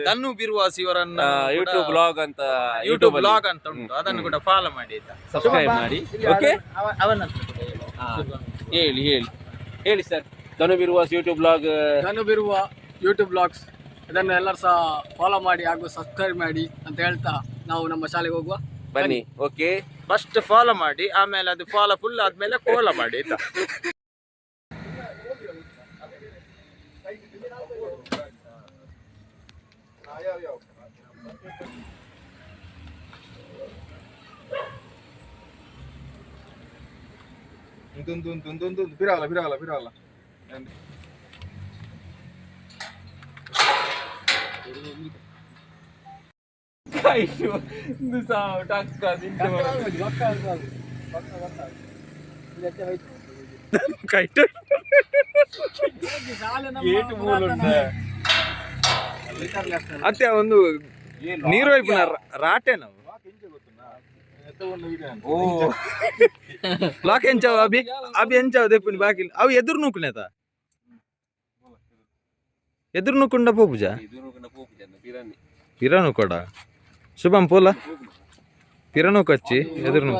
ಧನು ಬಿರುವಾಸ್ ಇವರನ್ನ YouTube blog ಅಂತ YouTube blog ಅಂತ ಉಂಟು, ಅದನ್ನು ಕೂಡ ಫಾಲೋ ಮಾಡಿ ಆಯ್ತಾ, ಸಬ್ಸ್ಕ್ರೈಬ್ ಮಾಡಿ. ಓಕೆ, ಅವನ ಹೇಳಿ ಹೇಳಿ ಹೇಳಿ ಸರ್. ಧನು ಬಿರುವಾಸ್ ಯೂಟ್ಯೂಬ್ ಬ್ಲಾಗ್, ಧನು ಬಿರುವ ಯೂಟ್ಯೂಬ್ ಬ್ಲಾಗ್ಸ್, ಇದನ್ನು ಎಲ್ಲರೂ ಸಹ ಫಾಲೋ ಮಾಡಿ ಹಾಗೂ ಸಬ್ಸ್ಕ್ರೈಬ್ ಮಾಡಿ ಅಂತ ಹೇಳ್ತಾ ನಾವು ನಮ್ಮ ಶಾಲೆಗೆ ಹೋಗುವ. ಬನ್ನಿ. ಓಕೆ, ಫಸ್ಟ್ ಫಾಲೋ ಮಾಡಿ, ಆಮೇಲೆ ಅದು ಫಾಲೋ ಫುಲ್ ಆದ್ಮೇಲೆ ಕೋಲ ಮಾಡಿ ಆಯ್ತಾ. ಬಿರವಲ್ಲ ಅತ್ತೆ ಒಂದು ನೀರು ವೈಪಿನ ರಾಟೆ ನಾವು ಲಾಕ್ ಎಂಚಾವ ಅಭಿ ಎಂಚಾವ ದೆಪ್ಪುನಿ ಬಾಕಿ ಅವು ಎದುರು ನೂಕುನೇತ ಎದುರು ನೂಕುಂಡ ಪೋಪುಜ ಪಿರಾನು ಕೊಡ ಶುಭಂ ಪೋಲ ಪಿರಾನು ಕಚ್ಚಿ ಎದುರು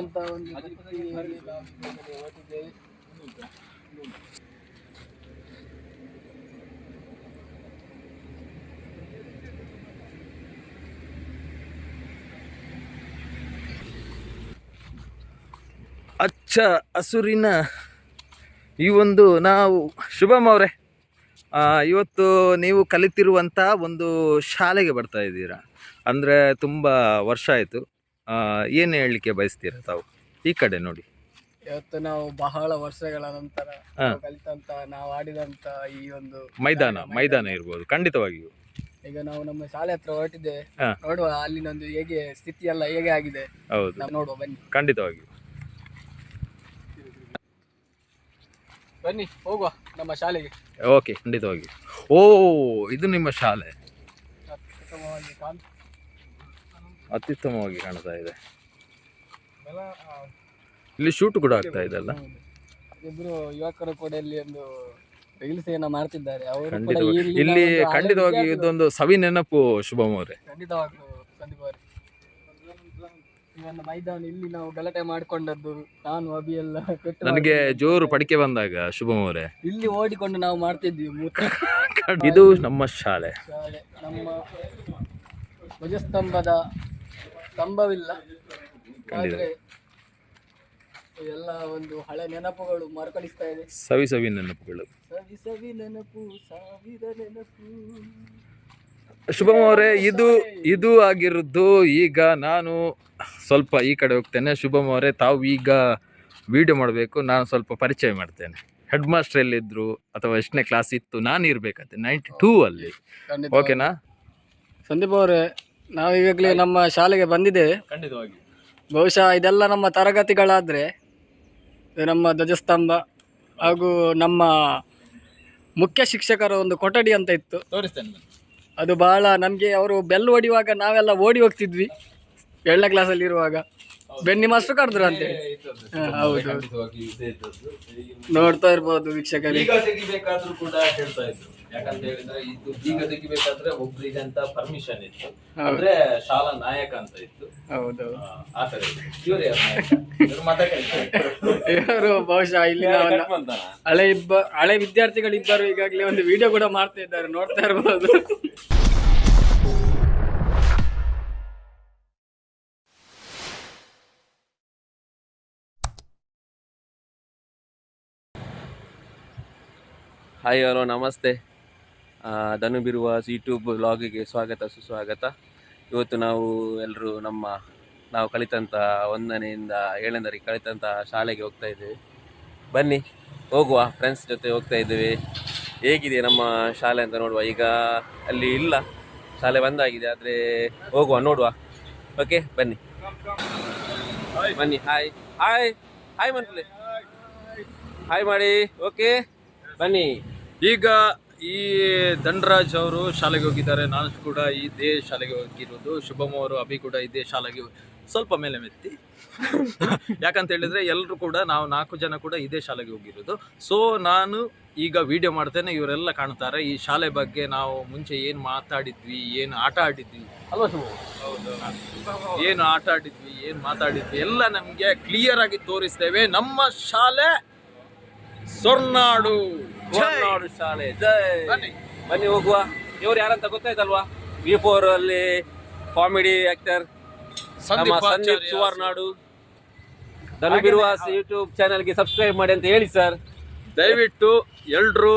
ಅಚ್ಚ ಹಸುರಿನ ಈ ಒಂದು ನಾವು ಶುಭಮ್ ಅವರೇ, ಇವತ್ತು ನೀವು ಕಲಿತಿರುವಂಥ ಒಂದು ಶಾಲೆಗೆ ಬರ್ತಾ ಇದ್ದೀರಾ ಅಂದರೆ ತುಂಬ ವರ್ಷ ಆಯಿತು. ಏನು ಹೇಳಲಿಕ್ಕೆ ಬಯಸ್ತೀರಾ ತಾವು? ಈ ಕಡೆ ನೋಡಿ. ಇವತ್ತು ನಾವು ಬಹಳ ವರ್ಷಗಳ ನಂತರ ಕಲಿತಂತ, ನಾವು ಆಡಿದಂತ ಈ ಒಂದು ಮೈದಾನ ಇರ್ಬೋದು ಖಂಡಿತವಾಗಿಯೂ. ಈಗ ನಾವು ನಮ್ಮ ಶಾಲೆ ಹತ್ರ ಹೊರಟಿದ್ದೇವೆ, ನೋಡುವ ಅಲ್ಲಿನೊಂದು ಹೇಗೆ ಸ್ಥಿತಿ ಎಲ್ಲ ಹೇಗೆ ಆಗಿದೆ. ಹೌದು, ನಾವು ನೋಡುವ ಬನ್ನಿ. ಖಂಡಿತವಾಗಿಯೂ ಬನ್ನಿ, ಹೋಗುವ ನಮ್ಮ ಶಾಲೆಗೆ. ಓಕೆ, ಖಂಡಿತವಾಗಿಯೂ. ಓ, ಇದು ನಿಮ್ಮ ಶಾಲೆ ಅತ್ಯುತ್ತಮವಾಗಿ ಕಾಣ್ತಾ ಇದೆ. ಇಲ್ಲಿ ಶೂಟ್ ಕೂಡ ಆಗ್ತಾ ಇದೆ ಅಲ್ಲ? ಇಬ್ರು ಯುವಕರು ಕೂಡ ಇಲ್ಲಿ ಒಂದು ರೀಲ್ಸ್ ಏನೋ ಮಾಡ್ತಿದ್ದಾರೆ. ಅವರು ಇಲ್ಲಿ ಖಂಡಿತವಾಗಿ ಇದೊಂದು ಸವಿ ನೆನಪು ಶುಭಮ್ ಅವರೇ. ಖಂಡಿತವಾಗ್ಲೂ ಸಂದೀಪ್ ಅವರೇ, ಮೈದಾನ ಇಲ್ಲಿ ನಾವು ಗಲಾಟೆ ಮಾಡ್ಕೊಂಡದ್ದು, ನಾನು ಅಭಿ ಎಲ್ಲ ನನಗೆ ಜೋರು ಪಡಿಕೆ ಬಂದಾಗ ಶುಭಮ್ ಅವರೇ ಇಲ್ಲಿ ಓಡಿಕೊಂಡು ನಾವು ಮಾಡ್ತಿದ್ವಿ. ಇದು ನಮ್ಮ ಶಾಲೆ. ನಮ್ಮ ಧ್ವಜಸ್ತಂಭದ ಸ್ತಂಭವಿಲ್ಲ, ಆದ್ರೆ ಎಲ್ಲ ಒಂದು ಹಳೆ ನೆನಪುಗಳು ಮರುಕಳಿಸ್ತಾ ಇದೆ. ಸವಿ ನೆನಪುಗಳು, ಸವಿ ನೆನಪು, ಸಾವಿರ ನೆನಪು. ಶುಭಮ್ ಅವರೇ, ಇದು ಆಗಿರೋದು. ಈಗ ನಾನು ಸ್ವಲ್ಪ ಈ ಕಡೆ ಹೋಗ್ತೇನೆ. ಶುಭಮ್ ಅವರೇ, ತಾವು ಈಗ ವಿಡಿಯೋ ಮಾಡಬೇಕು, ನಾನು ಸ್ವಲ್ಪ ಪರಿಚಯ ಮಾಡ್ತೇನೆ. ಹೆಡ್ ಮಾಸ್ಟರ್ ಎಲ್ಲಿದ್ರು ಅಥವಾ ಎಷ್ಟನೇ ಕ್ಲಾಸ್ ಇತ್ತು, ನಾನು ಇರ್ಬೇಕಂತೆ 92 ಅಲ್ಲಿ. ಓಕೆನಾ ಸಂದೀಪ್ ಅವರೇ, ನಾವು ಈಗಾಗಲೇ ನಮ್ಮ ಶಾಲೆಗೆ ಬಂದಿದ್ದೇವೆ. ಖಂಡಿತವಾಗಿ. ಬಹುಶಃ ಇದೆಲ್ಲ ನಮ್ಮ ತರಗತಿಗಳಾದರೆ, ನಮ್ಮ ಧ್ವಜಸ್ತಂಭ ಹಾಗೂ ನಮ್ಮ ಮುಖ್ಯ ಶಿಕ್ಷಕರ ಒಂದು ಕೊಠಡಿ ಅಂತ ಇತ್ತು. ತೋರಿಸ್ತೇನೆ. ಅದು ಬಹಳ ನಮಗೆ ಅವರು ಬೆಲ್ ಹೊಡಿಯುವಾಗ ನಾವೆಲ್ಲ ಓಡಿ ಹೋಗ್ತಿದ್ವಿ 7ನೇ ಕ್ಲಾಸಲ್ಲಿ ಇರುವಾಗ. ಬೆನ್ನಿ ಮಾಸ್ಟರ್ ಕರೆದ್ರು ಅಂತೆ. ಹೌದು, ನೋಡ್ತಾ ಇರ್ಬೋದು ವೀಕ್ಷಕರಿಗೆ. ಈಗ ತೆಗಿಬೇಕಾದ್ರೂ ಕೂಡ ಹೇಳ್ತಾ ಇದ್ರು, ಯಾಕಂತ ಹೇಳಿದ್ರೆ ಇದು ಈಗ ತೆಗಿಬೇಕಾದ್ರೆ ಒಬ್ರಿಗೆ ಅಂತ ಪರ್ಮಿಷನ್ ಇತ್ತು, ಅಂದ್ರೆ ಶಾಲಾ ನಾಯಕ ಅಂತ ಇತ್ತು. ಹೌದು, ಆ ತರ ಇವರು ಬಹುಶಃ ಇಲ್ಲಿ ಹಳೆ ವಿದ್ಯಾರ್ಥಿಗಳಿಬ್ಬರು ಈಗಾಗಲೇ ಒಂದು ವಿಡಿಯೋ ಕೂಡ ಮಾಡ್ತಾ ಇದ್ದಾರೆ, ನೋಡ್ತಾ ಇರ್ಬೋದು. ಹಾಯ್, ಹಲೋ, ನಮಸ್ತೆ. ಧನು ಬಿರುವಾಸ್ ಯೂಟ್ಯೂಬ್ ವ್ಲಾಗಿಗೆ ಸ್ವಾಗತ, ಸುಸ್ವಾಗತ. ಇವತ್ತು ನಾವು ಎಲ್ಲರೂ ನಾವು ಕಲಿತಂಥ 1ನೇಯಿಂದ 7ನೇವರೆಗೆ ಕಲಿತಂಥ ಶಾಲೆಗೆ ಹೋಗ್ತಾ ಇದ್ದೇವೆ. ಬನ್ನಿ ಹೋಗುವ, ಫ್ರೆಂಡ್ಸ್ ಜೊತೆ ಹೋಗ್ತಾ ಇದ್ದೇವೆ. ಹೇಗಿದೆ ನಮ್ಮ ಶಾಲೆ ಅಂತ ನೋಡುವ. ಈಗ ಅಲ್ಲಿ ಇಲ್ಲ, ಶಾಲೆ ಬಂದಾಗಿದೆ, ಆದರೆ ಹೋಗುವ, ನೋಡುವ. ಓಕೆ, ಬನ್ನಿ. Hi hi hi monthly, hi ಮಾಡಿ. ಓಕೆ, ಬನ್ನಿ. ಈಗ ಈ ಧನರಾಜ್ ಅವರು ಶಾಲೆಗೆ ಹೋಗಿದ್ದಾರೆ, ನಾನು ಕೂಡ ಇದೇ ಶಾಲೆಗೆ ಹೋಗಿರೋದು. ಶುಭಮ್ ಅವರು, ಅಭಿ ಕೂಡ ಇದೇ ಶಾಲೆಗೆ ಸ್ವಲ್ಪ ಮೇಲೆ ಮೆತ್ತಿ. ಯಾಕಂತ ಹೇಳಿದ್ರೆ ಎಲ್ಲರೂ ಕೂಡ ನಾವು 4 ಜನ ಕೂಡ ಇದೇ ಶಾಲೆಗೆ ಹೋಗಿರೋದು. ಸೊ ನಾನು ಈಗ ವಿಡಿಯೋ ಮಾಡ್ತೇನೆ, ಇವರೆಲ್ಲ ಕಾಣ್ತಾರೆ. ಈ ಶಾಲೆ ಬಗ್ಗೆ ನಾವು ಮುಂಚೆ ಏನು ಮಾತಾಡಿದ್ವಿ, ಏನು ಆಟ ಆಡಿದ್ವಿ ಅಲ್ವಾ ಶುಭ? ಏನು ಆಟ ಆಡಿದ್ವಿ, ಏನು ಮಾತಾಡಿದ್ವಿ ಎಲ್ಲ ನಮಗೆ ಕ್ಲಿಯರ್ ಆಗಿ ತೋರಿಸ್ತೇವೆ. ನಮ್ಮ ಶಾಲೆ ಸೊರ್ನಾಡು ಶಾಲೆ ಜೈ. ಬನ್ನಿ ಹೋಗುವ. ಇವ್ರು ಯಾರಂತ ಗೊತ್ತಾಯ್ತಲ್ವಾ? V4 ಅಲ್ಲಿ ಕಾಮಿಡಿ ಆಕ್ಟರ್ ಸಂದೀಪ್ ಸುವರ್ನಾಡು. ದನುಬಿರುವ ಯೂಟ್ಯೂಬ್ ಚಾನೆಲ್ಗೆ ಸಬ್ಸ್ಕ್ರೈಬ್ ಮಾಡಿ ಅಂತ ಹೇಳಿ ಸರ್. ದಯವಿಟ್ಟು ಎಲ್ಲರೂ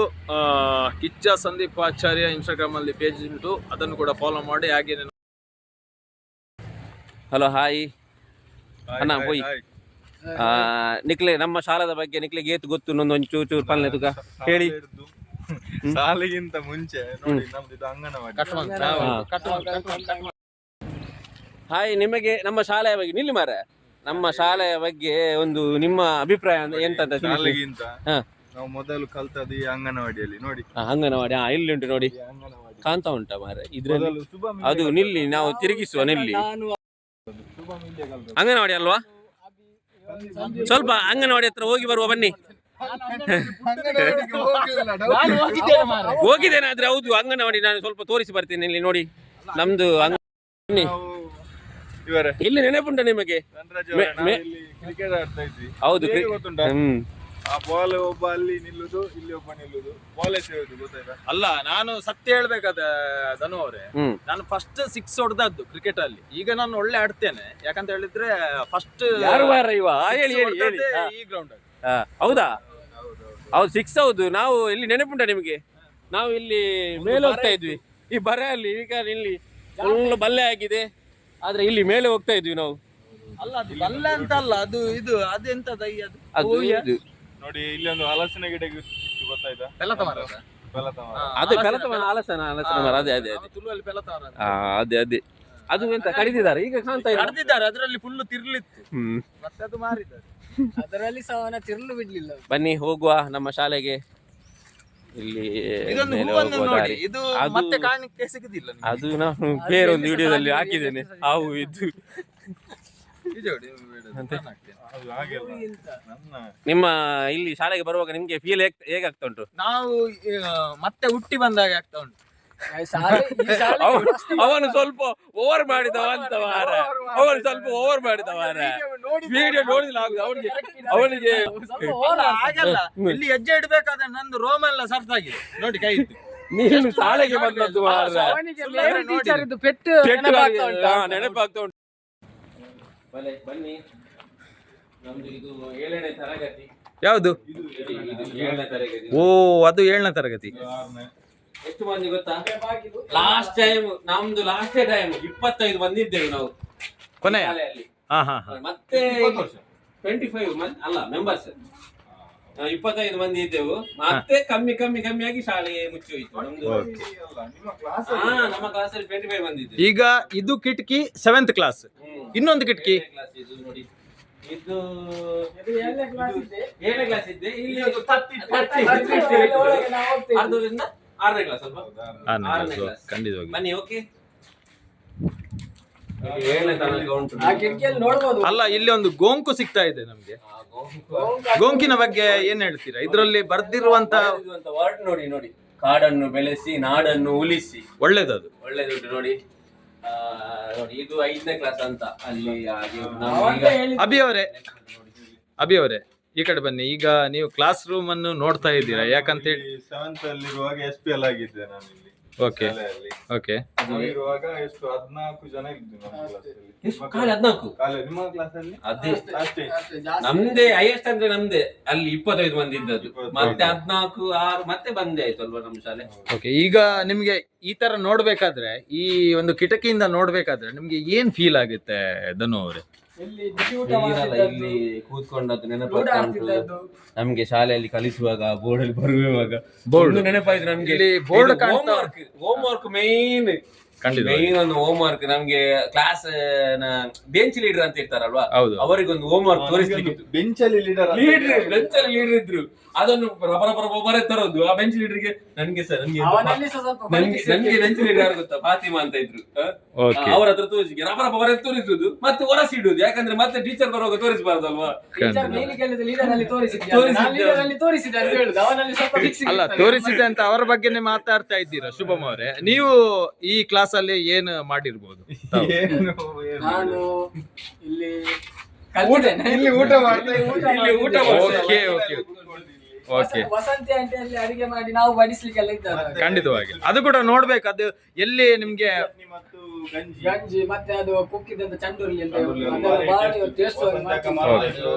ಕಿಚ್ಚ ಸಂದೀಪ್ ಆಚಾರ್ಯ ಇನ್ಸ್ಟಾಗ್ರಾಮ್ ಅಲ್ಲಿ ಪೇಜ್ ಉಂಟು, ಅದನ್ನು ಕೂಡ ಫಾಲೋ ಮಾಡಿ. ಹಾಗೆ ಹಲೋ ಹಾಯ್ ಅಣ್ಣ ಹೋಯ್. ನಿಕ್ಲೆ ನಮ್ಮ ಶಾಲದ ಬಗ್ಗೆ ನಿಕ್ಲೆಗೆ ಏತು ಗೊತ್ತು ಒಂಚೂರು ಚೂರು ಪಾಲನೆ ತುಕ ಹೇಳಿ. ಶಾಲೆಗಿಂತ ಮುಂಚೆ ನೋಡಿ ನಮ್ದು ಇದು ಅಂಗನವಾಡಿ. ಹಾಯ್, ನಿಮಗೆ ನಮ್ಮ ಶಾಲೆಯ ಬಗ್ಗೆ ನಿಲ್ಲಿ ಮಾರ, ನಮ್ಮ ಶಾಲೆಯ ಬಗ್ಗೆ ಒಂದು ನಿಮ್ಮ ಅಭಿಪ್ರಾಯ ಎಂತ ಅಂತ ತಿಳಿಸಿ. ಶಾಲೆಗಿಂತ ಹಾ. ನಾವು ಮೊದಲು ಕಲ್ತದ್ದು ಈ ಅಂಗನವಾಡಿಯಲ್ಲಿ ನೋಡಿ. ಅಂಗನವಾಡಿ ಇಲ್ಲಿ ಉಂಟು ನೋಡಿ, ಈ ಅಂಗನವಾಡಿ ಕಾಣ್ತಾ ಉಂಟಾ ಮಾರ ಇದ್ರಲ್ಲಿ? ಮೊದಲು ಶುಭ ಅದು ನಿಲ್ಲಿ, ನಾವು ತಿರುಗಿಸುವ ನಿಲ್ಲಿ. ಶುಭ ಮಿಲ್ಲೆ ಕಲ್ತದ್ದು. ಅಂಗನವಾಡಿ ಅಲ್ವಾ? ಸ್ವಲ್ಪ ಅಂಗನವಾಡಿ ಹತ್ರ ಹೋಗಿ ಬರುವ ಬನ್ನಿ. ಅಂಗನವಾಡಿಗೆ ಹೋಗಿಲ್ಲ, ಹೋಗಿದ್ದೇನೆ ಆದ್ರೆ ಹೌದು ಅಂಗನವಾಡಿ ನಾನು ಸ್ವಲ್ಪ ತೋರಿಸಿ ಬರ್ತೀನಿ. ಇಲ್ಲಿ ನೋಡಿ ನಮ್ದು ಬನ್ನಿ. ನಾವು ಇವರೇ ಇಲ್ಲಿ ನೆನಪುಂಟ ನಿಮಗೆ? ಕ್ರಿಕೆಟ್ ಆಡ್ತಾ ಇದ್ವಿ. ಹೌದು. ಹೇಗೆ ಗೊತ್ತುಂಟಾ? ಹ್ಮ್. ಆ ಬಾಲ್ ಒಬ್ಬ ಅಲ್ಲಿ ನಿಲ್ಲುದು, ಇಲ್ಲಿ ಒಬ್ಬ ನಿಲ್ಲುದು, ಬಾಲ್ ಎಸೆಯುವುದು ಗೊತ್ತಾಯ್ತಾ? ಅಲ್ಲ, ನಾನು ಸತ್ಯ ಹೇಳ್ಬೇಕಾದ ಧನು ಅವರೇ, ನಾನು ಫಸ್ಟ್ 6 ಹೊಡೆದದ್ದು ಕ್ರಿಕೆಟ್ ಅಲ್ಲಿ. ಈಗ ನಾನು ಒಳ್ಳೆ ಆಡ್ತೇನೆ, ಯಾಕಂತ ಹೇಳಿದ್ರೆ ಫಸ್ಟ್ ಯಾರು ಮಾರ ಇವ? ಹೇಳಿ ಹೇಳಿ ಹೇಳಿ. ಈ ಗ್ರೌಂಡ್ ಅಲ್ಲಿ. ಹೌದಾ? ಹೌದು 6 ಹೌದು. ನಾವು ಇಲ್ಲಿ ನೆನಪುಂಟ ನಿಮಗೆ? ನಾವು ಇಲ್ಲಿ ಮೇಲೆ ಹೋಗ್ತಾ ಇದ್ವಿ ಈ ಬರೆ ಅಲ್ಲಿ. ಈಗ ಇಲ್ಲಿ ಫುಲ್ ಬಲ್ಲೆ ಆಗಿದೆ, ಆದ್ರೆ ಇಲ್ಲಿ ಮೇಲೆ ಹೋಗ್ತಾ ಇದ್ವಿ ನಾವು. ಅಲ್ಲ, ಅದು ಬಲ್ಲೆ ಅಂತ ಅಲ್ಲ, ಅದು ಇದು ಅದೆಂತದ ಅದು ಇದು. ನೋಡಿ ಇಲ್ಲಿ ಒಂದು ಹಲಸಿನ ಗಿಡ ಇತ್ತು ಗೊತ್ತಾಯ್ತಾ? ಪೆಲತ ಮರ. ಬೆಲತ ಮರ. ಅದೇ ಪೆಲತಮರ ಹಲಸಿನ ಮರ. ಅದೇ ಅದೇ ಅದೇ. ತುಳುವಲ್ಲಿ ಪೆಲತ ಮರ. ಅದೇ ಅದೇ. ಅದು ಎಂತ ಕಡಿದಿದ್ದಾರೆ ಈಗ ಕಾಣ್ತಾ ಇಲ್ಲ. ಕಡ್ದಿದ್ದಾರೆ, ಅದರಲ್ಲಿ ಫುಲ್ ತಿರ್ಲಿತ್ತು, ಹ್ಮ್. ಮತ್ತೆ ಅದು ಮಾರಿದ್ದಾರೆ. ಅದರಲ್ಲಿ ಸಹ ಅವನ ತಿರ್ಲು ಬಿಡ್ಲಿಲ್ಲ. ಬನ್ನಿ ಹೋಗುವ ನಮ್ಮ ಶಾಲೆಗೆ. ಇಲ್ಲಿ ಇದೊಂದು ಮೇಲೆ ಹೂವನ್ನು ಹೋಗುವ ನೋಡಿ, ದಾರಿ. ಇದು ಅದು- ಮತ್ತೆ ಕಾಣಲಿಕ್ಕೆ ಸಿಗುದಿಲ್ಲ ನಿಮ್ಗೆ. ಅದು ನಾನು ಬೇರೊಂದು ವಿಡಿಯೋದಲ್ಲಿ ಹಾಕಿದ್ದೇನೆ. ಹಾವು ಇದು ಇದು ನೋಡಿ, ನಾನು ಹಾಕ್ತೇನೆ. ಅದು ಹಾಗೆ ಅಲ್ಲ. ನನ್ನ ನಿಮ್ಮ ಇಲ್ಲಿ ಶಾಲೆಗೆ ಬರುವಾಗ ನಿಮ್ಗೆ ಫೀಲ್ ಹೇಗಾಗ್ತಾ ಉಂಟು? ನಾವು ಮತ್ತೆ ಹುಟ್ಟಿ ಬಂದಾಗ ಆಗ್ತಾ ಉಂಟು. ಅವನು ಸ್ವಲ್ಪ ಓವರ್ ಮಾಡಿದವ ಅಂತ ಮಾರ. ಅವನು ಸ್ವಲ್ಪ ಓವರ್ ಮಾಡಿದವ ಮಾರ. ವಿಡಿಯೋ ನೋಡಿದ್ರೆ ಆಗುದು ಅವನಿಗೆ ಹಾಗಲ್ಲ, ಇಲ್ಲಿ ಹೆಜ್ಜೆ ಇಡ್ಬೇಕಾದ್ರೆ ನಂದು ರೋಮ ಎಲ್ಲ ಸರ್ಟ್ ಆಗಿದೆ ನೋಡಿ, ಕೈ ಇತ್ತು. ನೀನು ಶಾಲೆಗೆ ಬಂದದ್ದು ಮಾರ. ಪೆಟ್ಟು ನೆನಪಾಗ್ತಾ ಉಂಟು. ಬನ್ನಿ, ನಮ್ದು ಇದು 7ನೇ ತರಗತಿ. ಯಾವುದು? ಇದು 7ನೇ ತರಗತಿ. ಓ, ಅದು 7ನೇ ತರಗತಿ. ಎಷ್ಟು ಮಂದಿ ಗೊತ್ತಾ? ಲಾಸ್ಟ್ ಟೈಮ್ 25 ಮಂದಿ ಇದ್ದೇವೆ ನಾವು ಕೊನೆಯ ಶಾಲೆಯಲ್ಲಿ. ಹಾ ಹಾ ಹಾ. ಮತ್ತೆ 25 ಮಂದಿ ಅಲ್ಲ ಮೆಂಬರ್ಸ್, 25 ಮಂದಿ ಇದ್ದೆವು. ಮತ್ತೆ ಕಮ್ಮಿಯಾಗಿ ಶಾಲೆ ಮುಚ್ಚಿ ಹೋಯ್ತು ನಮ್ದು. ನಿಮ್ಮ ಕ್ಲಾಸ್ ನಮ್ಮ ಕ್ಲಾಸಲ್ಲಿ 25 ಮಂದಿ ಇದ್ದೇವೆ. ಈಗ ಇದು ಕಿಟಕಿ 7th ಕ್ಲಾಸ್. ಇನ್ನೊಂದು ಕಿಟಕಿ ಕ್ಲಾಸ್ ಇದು ನೋಡಿ, ಇದು 7ನೇ ಕ್ಲಾಸ್ ಇದೆ. ಇಲ್ಲಿ ಒಂದು 30 ಅರ್ಧದಿಂದ 6ನೇ ಕ್ಲಾಸ್ ಅಲ್ವಾ? 6ನೇ ಕ್ಲಾಸ್ ಖಂಡಿತವಾಗಿ. ಬನ್ನಿ. ಓಕೆ, 7ನೇ ತನಕ ಉಂಟು. ಆ ಕಿಟಕಿಯಲ್ಲಿ ನೋಡ್ಬೋದು. ಅಲ್ಲ, ಇಲ್ಲಿ ಒಂದು ಗೋಂಕು ಸಿಗ್ತಾ ಇದೆ ನಮ್ಗೆ. ಗೋಂಕಿನ ಬಗ್ಗೆ ಏನ್ ಹೇಳ್ತೀರಾ? ಇದರಲ್ಲಿ ಬರ್ದಿರುವಂತ ವರ್ಡ್ ನೋಡಿ, ಕಾಡನ್ನು ಬೆಳೆಸಿ ನಾಡನ್ನು ಉಳಿಸಿ. ಒಳ್ಳೇದದು. ಒಳ್ಳೇದುಂಟು ನೋಡಿ. ನೋಡಿ ಇದು 5ನೇ ಕ್ಲಾಸ್ ಅಂತ ಅಲ್ಲಿ ನಾವು ಈಗ ಅಭಿ ಅವರೇ ಈ ಕಡೆ ಬನ್ನಿ. ಈಗ ನೀವು ಕ್ಲಾಸ್ ರೂಮ್ ಅನ್ನು ನೋಡ್ತಾ ಇದ್ದೀರಾ, ಯಾಕಂತ ಹೇಳಿ 7th ಅಲ್ಲಿ ಇರುವಾಗ SPL ಆಗಿದ್ದೆ ನಾನು ಇಲ್ಲಿ ಓಕೆ ಶಾಲೆಯಲ್ಲಿ. ಓಕೆ. ಇರುವಾಗ ಎಷ್ಟು 14 ಜನ ಇದ್ದು ನಮ್ಮ ಕ್ಲಾಸಲ್ಲಿ. ಎಷ್ಟು? ಕಾಲ 14. ನಿಮ್ಮ ಕ್ಲಾಸಲ್ಲಿ ಅದೇ ಅಷ್ಟೇ. ನಮ್ದೇ ಹೈಯೆಸ್ಟ್ ಅಂದ್ರೆ ನಮ್ದೇ ಅಲ್ಲಿ 25 ಮಂದಿ ಇದ್ದದ್ದು. ಮತ್ತೆ 14 6 ಮತ್ತೆ ಬಂದೇ ಆಯ್ತು ಅಲ್ವಾ ನಮ್ಮ ಶಾಲೆ. ಓಕೆ. ಈಗ ನಿಮ್ಗೆ ಈ ತರ ನೋಡ್ಬೇಕಾದ್ರೆ, ಈ ಒಂದು ಕಿಟಕಿಯಿಂದ ನೋಡ್ಬೇಕಾದ್ರೆ ನಿಮ್ಗೆ ಏನ್ ಫೀಲ್ ಆಗುತ್ತೆ ಧನು ಅವರೇ? ಇಲ್ಲಿ ಕೂತ್ಕೊಂಡದ್ದು ನೆನಪಾಗ್ತಾ ಉಂಟು ನಮ್ಗೆ. ಶಾಲೆಯಲ್ಲಿ ಕಲಿಸುವಾಗ ಬೋರ್ಡಲ್ಲಿ ಬರುವಾಗ ಬೋರ್ಡ್ ನೆನಪಾಯ್ತು ನಮ್ಗೆ. ಬೋರ್ಡ್ ಹೋಮ್ ವರ್ಕ್ ಮೇನ್ ಖಂಡಿತ ಮೇನ್ ಒಂದು ಹೋಮ್ ವರ್ಕ್ ನಮ್ಗೆ ಕ್ಲಾಸ್ ಬೆಂಚ್ ಲೀಡರ್ ಅಂತ ಇರ್ತಾರಲ್ವಾ, ಹೌದು. ಅವರಿಗೊಂದು ಹೋಮ್ ವರ್ಕ್ ತೋರಿಸ್ಲಿಕ್ಕೆ ಬೆಂಚಲ್ಲಿ ಬೆಂಚಲ್ಲಿ ಲೀಡರ್ ಇದ್ರು, ಅದನ್ನು ಬರಬರ ತರೋದು ಆ ಬೆಂಚ್ ಲೀಡರ್ಗೆ. ನನ್ಗೆ ಸರ್ ಅವನಲ್ಲಿ ಸಹ ಸ್ವಲ್ಪ ನನ್ಗೆ ಬೆಂಚ್ ಲೀಡರ್ ಯಾರು ಗೊತ್ತಾ, ಫಾತಿಮಾ ಅಂತ ಇದ್ರು. ಓಕೆ. ಅವ್ರ ಹತ್ರ ತೋರಿಸಿ ಬರ ತೋರಿಸುದು ಮತ್ತೆ ಹೊರಸಿಡುದು, ಯಾಕಂದ್ರೆ ಮತ್ತೆ ಟೀಚರ್ ಬರುವಾಗ ತೋರಿಸಬಾರ್ದಲ್ವಾ. ಟೀಚರ್ ನೀನು ಕೇಳಿದ ಲೀಡರ್ ಅಲ್ಲಿ ತೋರಿಸಿದೆ ಅಂತ ಹೇಳುದು, ಅವನಲ್ಲಿ ಸ್ವಲ್ಪ fixing ಅಲ್ಲ, ಇರ್ತದೆ. ತೋರಿಸಿದೆ ಅಂತ ಅವರ ಬಗ್ಗೆನೇ ಮಾತಾಡ್ತಾ ಇದ್ದೀರಾ ಶುಭಂ ಅವರೇ. ನೀವು ಈ ಕ್ಲಾಸ್ ಅಲ್ಲಿ ಏನು ಮಾಡಿರ್ಬೋದು? ತಾವು? ನಾನು ಇಲ್ಲಿ ಕಲ್ತಿದ್ದೇನೆ. ಇಲ್ಲಿ ಊಟ ಮಾಡ್ತಾ ಇಲ್ಲಿ ಊಟ okay okay okay, Vasanthi aunty ಅಲ್ಲಿ ಅಡಿಗೆ ಮಾಡಿ ನಾವು ಬಡಿಸ್ಲಿಕ್ಕೆಲ್ಲ ಇದ್ದಾರೆ. ಖಂಡಿತವಾಗಿ ಅದು ಕೂಡ ನೋಡ್ಬೇಕು. ಅದು ಎಲ್ಲಿ ನಿಮ್ಗೆ ಮತ್ತು ಗಂಜಿ ಗಂಜಿ ಮತ್ತೆ ಅದು ಕುಕ್ಕಿದಂತ ಚಂಡುರ್ಲಿ ಅಂತ ಚಂಡುರ್ಲಿ ಅದೆಲ್ಲ ಬಾರಿ ಬಾರಿ taste. ಟೇಸ್ಟ್ ವಸಂತಕ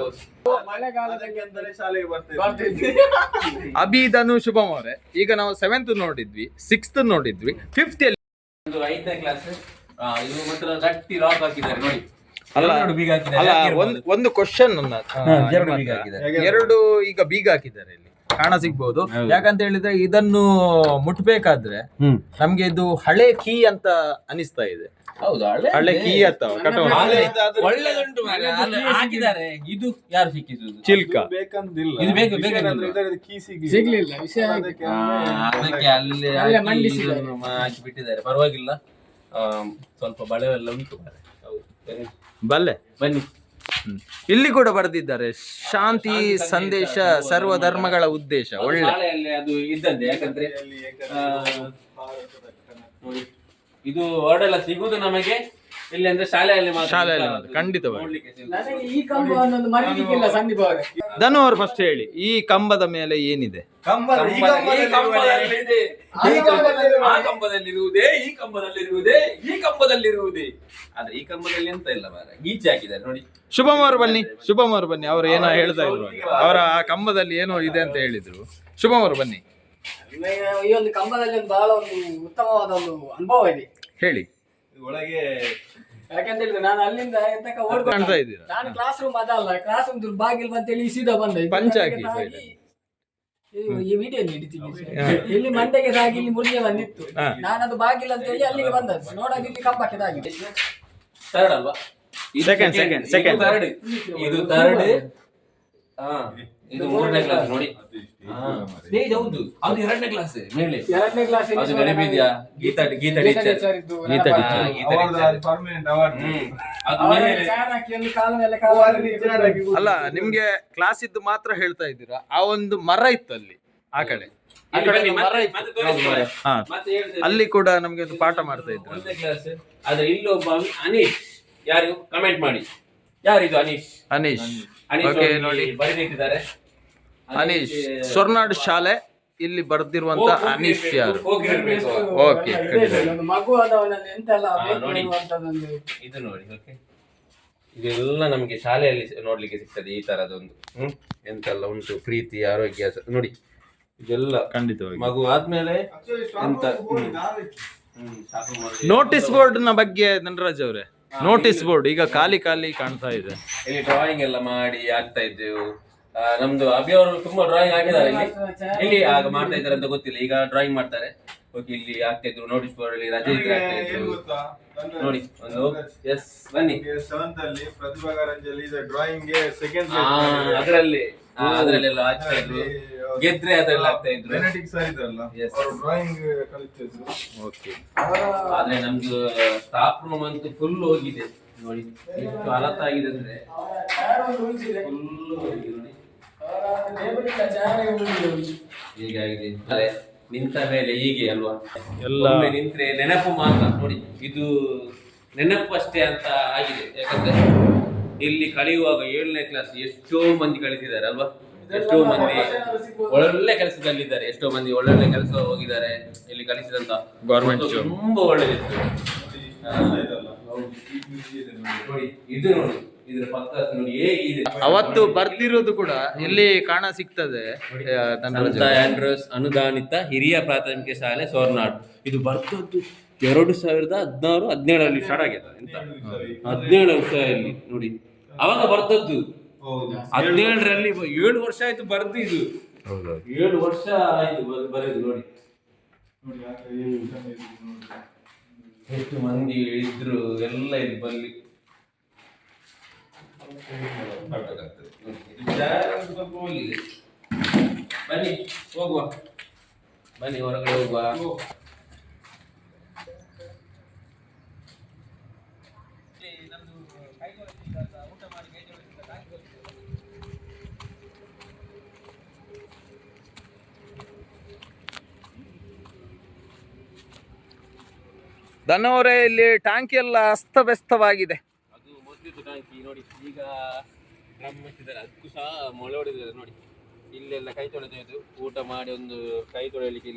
ಮಳೆಗಾಲದಲ್ಲಿ ಅಂತಲೇ ಶಾಲೆಗೆ ಬರ್ತಾ ಬರ್ತಿದ್ವಿ. ಅಭಿಧನು ಶುಭಂ ಅವರೇ, ಈಗ ನಾವು 7th ನೋಡಿದ್ವಿ, 6th ನೋಡಿದ್ವಿ, 5th ಅಲ್ಲಿ ಒಂದು 5ನೇ ಕ್ಲಾಸ್. ಇದು ಮಾತ್ರ ಗಟ್ಟಿ ಲಾಕ್ ಹಾಕಿದ್ದಾರೆ ನೋಡಿ. ಅಲ್ಲ ಎರಡು ಬೀಗ ಹಾಕಿದ್ದಾರೆ. ಅಲ್ಲ, ಯಾಕೆ ಇರ್ಬೋದು? ಒಂದು ಕ್ವಶನ್ ಎರಡು ಬೀಗ ಹಾಕಿದ್ದಾರೆ. ಎರಡು ಈಗ ಬೀಗ ಹಾಕಿದ್ದಾರೆ, ಇಲ್ಲಿ ಕಾಣ ಸಿಗ್ಬಹುದು. ಯಾಕಂತ ಹೇಳಿದ್ರೆ ಇದನ್ನು ಮುಟ್ಬೇಕಾದ್ರೆ ನಮ್ಗೆ ಇದು ಹಳೆ ಕೀ ಅಂತ ಅನಿಸ್ತಾ ಇದೆ. ಹೌದು, ಹಳೆ ಕೀ ಅಥವಾ ಕಟೌನ್ ಒಳ್ಳೆದುಂಟು ಮಾರ್ರೆ. ಅಲ್ಲಿ ಹಾಕಿದ್ದಾರೆ. ಇದು ಯಾರು ಸಿಕ್ಕಿಸುದು? ಚಿಲ್ಕ. ಬೇಕಂದಿಲ್ಲ. ಇದು ಬೇಕು, ವಿಷಯ ಬೇಕಂದಿಲ್ಲ. ಏನಂದ್ರೆ ಇದರಲ್ಲಿ ಕೀ ಸಿಗ್ಲಿಲ್ಲ ವಿಷಯ ಅದಕ್ಕೆ ಅದಕ್ಕೆ ಅಲ್ಲಿ ಅಲ್ಲೇ ಹಾಕಿ ಮಂಡಿಸಿದ್ದಾರೆ. ಇದನ್ನು ಹಾಕಿ ಬಿಟ್ಟಿದ್ದಾರೆ. ಪರವಾಗಿಲ್ಲ, ಸ್ವಲ್ಪ ಬಳೆವೆಲ್ಲ ಉಂಟು ಮಾರ್ರೆ. ಹೌದು, ಬಲ್ಲೆ. ಬನ್ನಿ. ಇಲ್ಲಿ ಕೂಡ ಬರೆದಿದ್ದಾರೆ, ಶಾಂತಿ ಸಂದೇಶ ಸರ್ವ ಧರ್ಮಗಳ ಉದ್ದೇಶ. ಒಳ್ಳೆ ಶಾಲೆಯಲ್ಲಿ ಅದು ಇದ್ದದ್ದೇ. ಯಾಕಂದ್ರೆ ಅಲ್ಲಿ ನೋಡಿ, ಇದು ವರ್ಡ್ ಎಲ್ಲ ಸಿಗುದು ನಮಗೆ ಇಲ್ಲಿ ಅಂದ್ರೆ ಶಾಲೆಯಲ್ಲಿ ಮಾತ್ರ. ಶಾಲೆಯಲ್ಲಿ ಮಾತ್ರ, ಖಂಡಿತವಾಗಿ. ನೋಡ್ಲಿಕ್ಕೆ ಸಿಗುದು. ನನಗೆ ಈ ಕಂಬವನ್ನು ಮರೀಲಿಕ್ಕಿಲ್ಲ ಸಂದೀಪ್ ಅವರೇ. ಧನು ಅವರು ಫಸ್ಟ್ ಹೇಳಿ, ಈ ಕಂಬದ ಮೇಲೆ ಏನಿದೆ? ಈ ಕಂಬದಲ್ಲಿದೆ. ಆ ಕಂಬದಲ್ಲಿರುವುದೇ, ಈ ಕಂಬದಲ್ಲಿರುವುದೇ, ಈ ಕಂಬದಲ್ಲಿರುವುದೇ. ಆದ್ರೆ ಈ ಕಂಬದಲ್ಲಿ ಎಂತ ಇಲ್ಲ ಮಾರ್ರೆ, ಗೀಚೆ ಹಾಕಿದ್ದಾರೆ ನೋಡಿ. ಶುಭಂ ಅವರು ಬನ್ನಿ, ಶುಭಂ ಅವರು ಬನ್ನಿ. ಅವರು ಏನೋ ಹೇಳ್ತಾ ಇದ್ರು, ಅವರ ಆ ಕಂಬದಲ್ಲಿ ಏನೋ ಇದೆ ಅಂತ ಹೇಳಿದ್ರು. ಶುಭಂ ಅವರು ಬನ್ನಿ, ಈ ಒಂದು ಕಂಬದಲ್ಲಿ ಒಂದು ಬಹಳ ಒಂದು ಉತ್ತಮವಾದ ಒಂದು ಅನುಭವ ಇದೆ. ಹೇಳಿ. ಒಳಗೆ ಯಾಕಂತ ಹೇಳಿದ್ರೆ ನಾನು ಅಲ್ಲಿಂದ ಎಂತಕ ಓಡ್ಕೊಂಡು ಕಾಣ್ತಾ ಇದ್ದೀರಾ? ನಾನು ಕ್ಲಾಸ್ ರೂಮ್ ಅದಲ್ಲ, ಕ್ಲಾಸ್ ರೂಮ್ ಬಾಗಿಲ್ ಬಂತೇಳಿ ಸೀದಾ ಬಂದ ಪಂಚಾಕಿ ಈ ವಿಡಿಯೋ ಹಿಡಿತೀನಿ. ಇಲ್ಲಿ ಮಂಡೆಗೆ ತಾಗಿ ಇಲ್ಲಿ ಮುರಿಯ ಬಂದಿತ್ತು. ನಾನದು ಬಾಗಿಲ್ ಅಂತ ಹೇಳಿ ಅಲ್ಲಿಗೆ ಬಂದದ್ದು. ನೋಡೋದು ಇಲ್ಲಿ ಕಂಬಕ್ಕೆ ತಾಗಿದೆ. ಥರ್ಡ್ ಅಲ್ವಾ? Second. ಥರ್ಡ್. ಇದು ಥರ್ಡ್. ಇದು 3ನೇ ಕ್ಲಾಸ್ ನೋಡಿ. ಹೌದು, ಅದು 2ನೇ ಕ್ಲಾಸ್ ಮೇಲೆ. 2ನೇ ಕ್ಲಾಸ್ ಅದು ನೆನಪಿದ್ಯಾ? ಗೀತಾ ಟೀಚರ್. Permanent award. ಅದು ಮೇಲೆ ಅಲ್ಲ, ನಿಮ್ಗೆ ಕ್ಲಾಸ್ ಇದ್ದು ಮಾತ್ರ ಹೇಳ್ತಾ ಇದ್ದೀರಾ? ಆ ಒಂದು ಮರ ಇತ್ತು ಅಲ್ಲಿ, ಆ ಕಡೆ ಬನ್ನಿ, ಮರ ಮತ್ತೆ ಇತ್ತು. ತೋರಿಸ್ತಾರೆ. ಹಾ, ಮತ್ತೆ ಹೇಳ್ತೇನೆ. ಅಲ್ಲಿ ಕೂಡ ನಮ್ಗೆ ಒಂದು ಪಾಠ ಮಾಡ್ತಾ ಇದ್ರು. 1ನೇ ಕ್ಲಾಸ್. ಆದ್ರೆ ಇಲ್ಲೊಬ್ಬ ಅನೀಶ್, ಯಾರು ಕಮೆಂಟ್ ಮಾಡಿ, ಯಾರಿದು ಅನೀಶ್? ಅನೀಶ್. ಅನೀಶ್ ಓಕೆ, ನೋಡಿ ನೋಡಿ ಬರೆದಿಟ್ಟಿದ್ದಾರೆ. ಅನೀಶ್, ಸ್ವರ್ನಾಡ್ ಶಾಲೆ ಇಲ್ಲಿ ಬರ್ದಿರುವಂತ ಅನೀಶ್ ಯಾರು? ಹೋಗಿರ್ಬೇಕು. ಓಕೆ, ಒಂದು ಮಗುವಾದವನಲ್ಲಿ ಎಂತೆಲ್ಲ ಬೇಕು ನೋಡಿ. ಅನ್ನುವಂಥದ್ದೊಂದು. ಇದು ನೋಡಿ. ಓಕೆ, ಇದೆಲ್ಲ ನಮಗೆ ಶಾಲೆಯಲ್ಲಿ ನೋಡ್ಲಿಕ್ಕೆ ಸಿಗ್ತದೆ. ಈ ತರದೊಂದು ಎಂತೆಲ್ಲ ಉಂಟು, ಪ್ರೀತಿ, ಆರೋಗ್ಯ ನೋಡಿ, ಇದೆಲ್ಲ ಖಂಡಿತವಾಗಿ. ಮಗು ಆದ್ಮೇಲೆ ಎಂತ ನೋಟಿಸ್ ಬೋರ್ಡ್ ನ ಬಗ್ಗೆ ಧನರಾಜ್ ಅವರೇ, ನೋಟಿಸ್ ಬೋರ್ಡ್ ಈಗ ಖಾಲಿ ಕಾಣ್ತಾ ಇದೆ. ಇಲ್ಲಿ ಡ್ರಾಯಿಂಗ್ ಎಲ್ಲ ಮಾಡಿ ಆಗ್ತಾ ಇದ್ದೆವು. ನಮ್ದು ಅಭಿ ಅವರು ತುಂಬಾ ಡ್ರಾಯಿಂಗ್ ಆಗಿದ್ದಾರೆ ಇಲ್ಲಿ ಆಗ ಮಾಡ್ತಾ ಇದ್ದಾರೆ ಅಂತ ಗೊತ್ತಿಲ್ಲ, ಈಗ ಡ್ರಾಯಿಂಗ್ ಮಾಡ್ತಾರೆ. ಓಕೆ, ಇಲ್ಲಿ ಆಗ್ತಾ ಇದ್ರು ನೋಟಿಸ್ ಬೋರ್ಡ್ ಅಲ್ಲಿ ರಜೆ ಇದ್ರೆ ಆಗ್ತಾ ಇದ್ರು ನೋಡಿ. ಒಂದು ಎಸ್ ಬನ್ನಿ. 7th ಅಲ್ಲಿ ಪ್ರತಿಭಾ ಕಾರಂಜಿಯಲ್ಲಿ ಡ್ರಾಯಿಂಗ್ ಸೆಕೆಂಡ್ ಅದ್ರಲ್ಲೆಲ್ಲ ಆಗ್ತಾ ಇದ್ರು. ಗೆದ್ರೆ ಅದ್ರಲ್ಲಿ ಆಗ್ತಾ ಇದ್ರು. ಬೆನೆಡಿಕ್ಟ್ ಸರ್ ಇದ್ರಲ್ಲ, ಅವರು ಡ್ರಾಯಿಂಗ್ ಕಲಿತಿದ್ರು. ಓಕೆ, ಆದ್ರೆ ನಮ್ದು ಸ್ಟಾಫ್ ರೂಮ್ ಅಂತೂ ಫುಲ್ ಹೋಗಿದೆ ನೋಡಿ. ಎಷ್ಟು ಅಲತ್ತಾಗಿದೆ ಅಂದ್ರೆ ಫುಲ್ ಹೋಗಿದೆ ನೋಡಿ. ಹೀಗಾಗಿದೆ. ಅದೇ ನಿಂತ ಮೇಲೆ ಹೀಗೆ ಅಲ್ವಾ, ಎಲ್ಲ ಒಮ್ಮೆ ನಿಂತ್ರೆ ನೆನಪು ಮಾತ್ರ ನೋಡಿ. ಇದು ನೆನಪು ಅಷ್ಟೇ ಅಂತ ಆಗಿದೆ. ಯಾಕಂದ್ರೆ ಇಲ್ಲಿ ಕಲಿಯುವಾಗ 7ನೇ ಕ್ಲಾಸ್ ಎಷ್ಟೋ ಮಂದಿ ಕಲಿತಿದ್ದಾರೆ ಅಲ್ವಾ. ಎಷ್ಟೋ ಮಂದಿ ಒಳ್ಳೆ ಕೆಲಸದಲ್ಲಿದ್ದಾರೆ, ಎಷ್ಟೋ ಮಂದಿ ಒಳ್ಳೊಳ್ಳೆ ಕೆಲಸ ಹೋಗಿದ್ದಾರೆ. ಇಲ್ಲಿ ಕಲಿಸಿದಂತ ಗೌರ್ಮೆಂಟ್ ಜಾಬ್ ತುಂಬಾ ಒಳ್ಳೆದಿತ್ತು ನೋಡಿ. ಇದು ನೋಡಿ, ಇದ್ರ ಪಕ್ಕ ನೋಡಿ ಹೇಗಿದೆ. ಅವತ್ತು ಬರ್ದಿರೋದು ಕೂಡ ಇಲ್ಲಿ ಕಾಣ ಸಿಗ್ತದೆ. ಸಂತ ಆಂಡ್ರೂಸ್ ಅನುದಾನಿತ ಹಿರಿಯ ಪ್ರಾಥಮಿಕ ಶಾಲೆ ಸೋರ್ನಾಡ್. ಇದು ಬರ್ತದ್ದು 2016-17 ಸ್ಟಾರ್ಟ್ ಆಗಿದೆ. ಎಂತ 17 ವರ್ಷದಲ್ಲಿ ನೋಡಿ, ಅವಾಗ ಬರ್ತದ್ದು 17ರಲ್ಲಿ 7 ವರ್ಷ ಆಯ್ತು ಬರ್ದು. ಇದು 7 ವರ್ಷ ಆಯ್ತು ಬರೆದು ನೋಡಿ. ಎಷ್ಟು ಮಂದಿ ಇದ್ರು ಎಲ್ಲ ಇದು ಬಲ್ಲಿ ಮಾಡ್ಬೇಕಾಗ್ತದೆ. ಇದು ಜಾಗ ಸ್ವಲ್ಪ ಹೋಗಿದೆ. ಬನ್ನಿ ಹೋಗುವ, ಬನ್ನಿ ಹೊರಗಡೆ ಹೋಗುವ. ಧನವರೇ, ಇಲ್ಲಿ ಟ್ಯಾಂಕಿ ಎಲ್ಲ ಅಸ್ತವ್ಯಸ್ತವಾಗಿದೆ. ಅದು ಮೊದಲಿದ್ದು ಟ್ಯಾಂಕಿ ನೋಡಿ, ಈಗ ಡ್ರಮ್ ಇಟ್ಟಿದ್ದಾರೆ, ಅದಕ್ಕೂ ಸಹ ಮೊಳೆ ಹೊಡೆದಿದ್ದಾರೆ ನೋಡಿ. ಇಲ್ಲೆಲ್ಲ ಕೈ ತೊಳೆದು ಊಟ ಮಾಡಿ ಒಂದು ಕೈ ತೊಳೆಯಲಿಕ್ಕೆ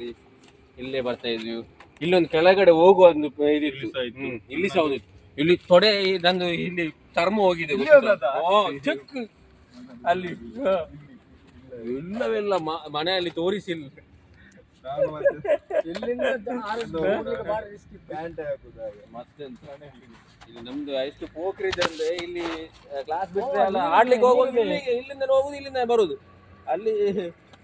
ಇಲ್ಲೇ ಬರ್ತಾ ಇದ್ವಿ. ಇಲ್ಲೊಂದು ಕೆಳಗಡೆ ಹೋಗುವ ಒಂದು ಇದಿತ್ತು, ಇಲ್ಲಿ ಸಹ ಹೌದು. ಇಲ್ಲಿ ತೊಡೆ ನಂದು ಇಲ್ಲಿ ಚರ್ಮ ಹೋಗಿದೆ ಚೆಕ್ ಅಲ್ಲಿ ಇಲ್ಲವೆಲ್ಲ ಮನೆಯಲ್ಲಿ ತೋರಿಸಿಲ್ಲ. ಮತ್ತೆಂತ ಇಲ್ಲಿ ನಮ್ದು ಎಷ್ಟು ಪೋಖ್ರಿದೆ ಅಂದ್ರೆ ಇಲ್ಲಿ ಕ್ಲಾಸ್ ಬಿಟ್ಟರೆ ಅಲ್ಲ ಆಡ್ಲಿಕ್ಕೆ ಹೋಗುದು, ಇಲ್ಲಿಂದ ಹೋಗುದು ಇಲ್ಲಿಂದ ಬರುದು. ಅಲ್ಲಿ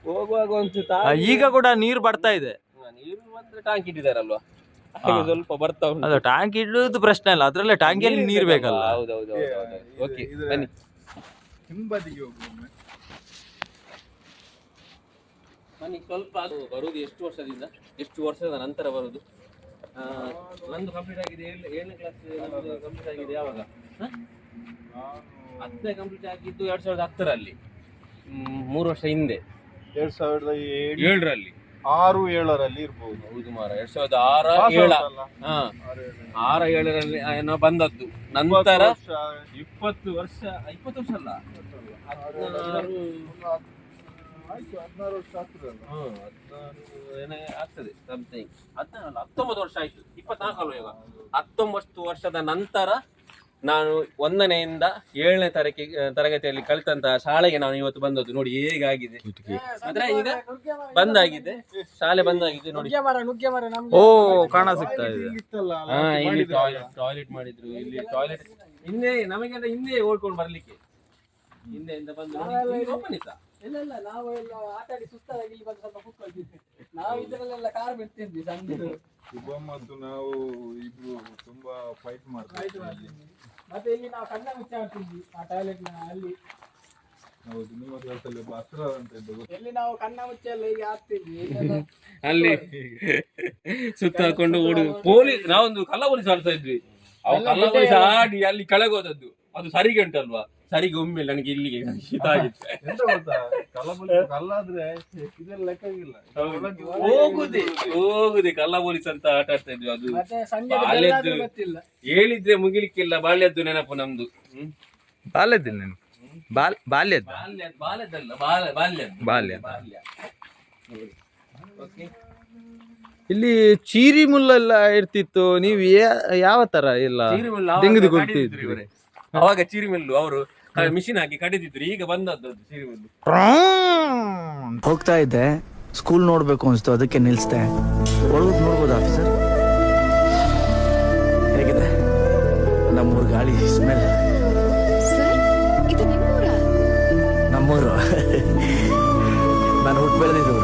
ಹೋಗುವಾಗ ಒಂದು ಈಗ ಕೂಡ ನೀರು ಬರ್ತಾ ಇದೆ. ನೀರು ಬಂದ್ರೆ ಟ್ಯಾಂಕ್ ಇಟ್ಟಿದಾರಲ್ವಾ, ಹಾಗೆ ಸ್ವಲ್ಪ ಬರ್ತಾ ಉಂಟು. ಅದು ಟ್ಯಾಂಕ್ ಇಡುವುದು ಪ್ರಶ್ನೆ ಅಲ್ಲ, ಅದ್ರಲ್ಲೇ ಟ್ಯಾಂಕಿಯಲ್ಲಿ ನೀರು ಬೇಕಲ್ಲ. ಹೌದೌದು. ಓಕೆ ಬನ್ನಿ ಹಿಂಬದಿಗೆ ಹೋಗುವ. ಬನ್ನಿ ಸ್ವಲ್ಪ. ಅದು ಬರುದು ಎಷ್ಟು ವರ್ಷದಿಂದ, ಎಷ್ಟು ವರ್ಷದ ನಂತರ ಬರುದು? ನಂದು ಕಂಪ್ಲೀಟ್ ಆಗಿದೆ 7ನೇ ಕ್ಲಾಸ್ ಕಂಪ್ಲೀಟ್ ಆಗಿದೆ. ಯಾವಾಗ? 10ನೇ ಕಂಪ್ಲೀಟ್ ಆಗಿದ್ದು 2010ರಲ್ಲಿ, 3 ವರ್ಷ ಹಿಂದೆ. 2007ರಲ್ಲಿ 6-7ರಲ್ಲಿ ಇರ್ಬೋದು. ಹೌದು ಮಾರ, 2006-7 6-7ರಲ್ಲಿ ಏನೋ ಬಂದದ್ದು. ನಂತರ 20 ವರ್ಷ ಅಲ್ಲ, 16 ವರ್ಷ ಆಗ್ತದಲ್ಲ. 16 ಏನೇ ಆಗ್ತದೆ ಸಮಥಿಂಗ್. 19 ವರ್ಷ ಆಯ್ತು, 24 ಅಲ್ವ ಈಗ. 19 ವರ್ಷದ ನಂತರ ನಾನು 1ನೇಯಿಂದ 7ನೇ ತರಗತಿಯಲ್ಲಿ ಕಲಿತಂತಹ ಶಾಲೆಗೆ ನಾನು ಇವತ್ತು ಬಂದದ್ದು. ನೋಡಿ ಹೇಗಾಗಿದೆ, ಆದ್ರೆ ಈಗ ಬಂದಾಗಿದೆ, ಶಾಲೆ ಬಂದಾಗಿದೆ ನೋಡಿ. ಓ, ಕಾಣ ಸಿಗ್ತಾ ಇದೆ. ಇಲ್ಲಿ ಟಾಯ್ಲೆಟ್ ಮಾಡಿದ್ರು, ಇಲ್ಲಿ ಟಾಯ್ಲೆಟ್ ಹಿಂದೆ ನಮಗೆಲ್ಲ ಹಿಂದೆ ಓಡ್ಕೊಂಡು ಬರ್ಲಿಕ್ಕೆ, ಹಿಂದೆಯಿಂದ ಬಂದು ಓಪನ್ ಇತ್ತ. ನಾವು ಎಲ್ಲ ಆಟ ಆಡಿ ಸುಸ್ತಾಗಿ ಇಲ್ಲಿ ಬಂದು ಸ್ವಲ್ಪ ಕೂತ್ಕೊಳ್ತಿದ್ವಿ. ನಾವು ಇದರಲ್ಲೆಲ್ಲ ಕಾರ್ ಬಿಡ್ತಿದ್ವಿ ಸಂಜೆ. ಶುಭ ಮತ್ತು ನಾವು ಇಬ್ರು ತುಂಬಾ ಫೈಟ್ ಮಾಡ್ತೀವಿ. ಮತ್ತೆ ಇಲ್ಲಿ ನಾವು ಕಣ್ಣ ಮುಚ್ಚಾಡ್ತಿದ್ವಿ ಆ ಟಾಯ್ಲೆಟ್ ನ ಅಲ್ಲಿ. ಹೌದು, ನಿಮ್ಮ ಕೆಲಸದಲ್ಲಿ ಹತ್ರ ಅಂತ ಇದ್ದು ಎಲ್ಲಿ ನಾವು ಕಣ್ಣ ಮುಚ್ಚಿ ಎಲ್ಲ ಹೀಗೆ ಆಗ್ತಿದ್ವಿ. ಅಲ್ಲಿ ಸುತ್ತ ಹಾಕೊಂಡು ಓಡುದು. ಪೊಲೀಸ್, ನಾವೊಂದು ಕಲ್ಲ ಪೊಲೀಸ್ ಆಡ್ತಾ ಇದ್ವಿ. ಅವ್ ಕಲ್ಲ ಪೊಲೀಸ್ ಆಡಿ ಅಲ್ಲಿ ಕೆಳಗೆ ಹೋದದ್ದು. ಅದು ಸರಿಗೆ ಉಂಟಲ್ವಾ, ಸರಿಗೆ ಒಮ್ಮೆ ನನಗೆ ಇಲ್ಲಿಗೆ ಶೀತ ಆಗಿತ್ತು. ಎಂತ ಗೊತ್ತಾ, ಕಲ್ಲಾದ್ರೆ ಇದೆಲ್ಲ ಲೆಕ್ಕಾಗಿಲ್ಲ, ಹೋಗುದೇ ಕಲ್ಲ ಪೊಲೀಸ್ ಅಂತ ಆಟ ಆಡ್ತಾ ಇದ್ವಿ. ಅದು ಮತ್ತೆ ಸಂಜೆ ಬಾಲ್ಯದ್ದು ಗೊತ್ತಿಲ್ಲ, ಹೇಳಿದ್ರೆ ಮುಗಿಲಿಕ್ಕಿಲ್ಲ. ಬಾಲ್ಯದ್ದು ನೆನಪು ನಮ್ದು. ಬಾಲ್ಯದ ನೆನಪು, ಬಾಲ್ಯದ ಬಾಲ್ಯದಲ್ಲ, ಬಾಲ್ಯ. ಇಲ್ಲಿ ಚೀರಿ ಮುಳ್ಳೆಲ್ಲ ಇರ್ತಿತ್ತು. ನೀವು ಯಾವ ತರ ಇಲ್ಲ ತೆಗೆದುಕೊಳ್ತಿದ್ರಿ? ಅವಾಗ ಚಿರಿಮಿಲ್ಲು ಅವರು ಮಿಷಿನ್ ಹಾಕಿ ಕಡಿದಿದ್ರು. ಈಗ ಬಂದದ್ದು ಚಿರಿಮಿಲ್ಲು. ಹೋಗ್ತಾ ಇದ್ದೆ, ಸ್ಕೂಲ್ ನೋಡ್ಬೇಕು ಅನ್ಸ್ತು, ಅದಕ್ಕೆ ನಿಲ್ಸ್ದೆ. ಒಳಗೆ ನೋಡ್ಬೋದು ಆಫೀಸರ್? ಹೇಗಿದೆ ನಮ್ಮೂರ್ ಗಾಳಿ ಸ್ಮೆಲ್? ನಮ್ಮೂರು ನಾನು ಹುಟ್ಟು ಬೆಳೆದಿದ್ದು.